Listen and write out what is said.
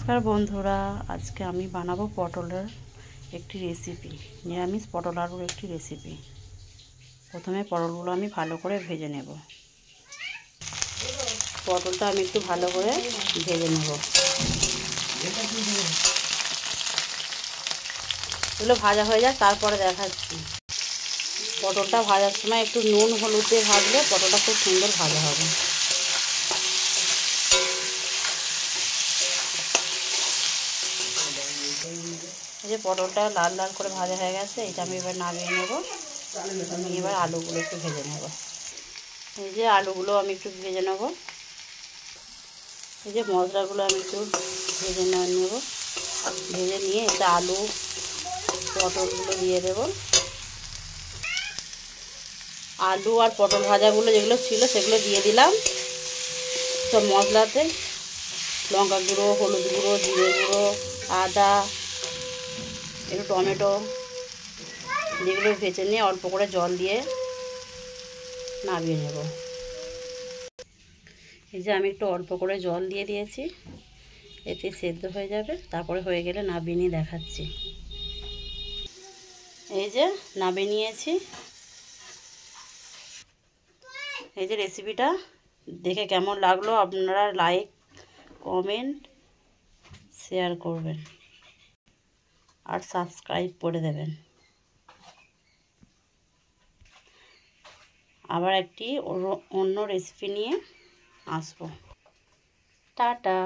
নমস্কার বন্ধুরা, আজকে আমি বানাবো পটলের একটি রেসিপি, নিরামিষ পটল আলুর একটি রেসিপি। প্রথমে পটলগুলো আমি ভালো করে ভেজে নেব। পটলটা আমি একটু ভালো করে ভেজে নেব। এগুলো ভাজা হয়ে যায়, তারপরে দেখাচ্ছি। পটলটা ভাজার সময় একটু নুন হলুদ দিয়ে ভাজলে পটলটা খুব সুন্দর ভাজা হবে। এই যে পটলটা লাল লাল করে ভাজা হয়ে গেছে, এটা আমি এবার নামিয়ে নেব। আমি এবার আলুগুলো একটু ভেজে নেব। এই যে আলুগুলো আমি একটু ভেজে নেব। এই যে মশলাগুলো আমি একটু ভেজে নেব। ভেজে নিয়ে এটা আলু পটলগুলো দিয়ে দেব। আলু আর পটল ভাজাগুলো যেগুলো ছিল সেগুলো দিয়ে দিলাম সব মশলাতে। লঙ্কা গুঁড়ো, হলুদ গুঁড়ো, জিরে গুঁড়ো, আদা, একটু টমেটো, যেগুলো ভেজে নিয়ে অল্প করে জল দিয়ে নামিয়ে নেব। এই যে আমি একটু অল্প করে জল দিয়ে দিয়েছি, এতে সেদ্ধ হয়ে যাবে। তারপরে হয়ে গেলে নামিয়ে নিয়ে দেখাচ্ছি। এই যে নামিয়ে নিয়েছি। এই যে রেসিপিটা দেখে কেমন লাগলো আপনারা লাইক, কমেন্ট, শেয়ার করবেন আর সাবস্ক্রাইব করে দেবেন। আবার একটি অন্য রেসিপি নিয়ে আসবো। টাটা।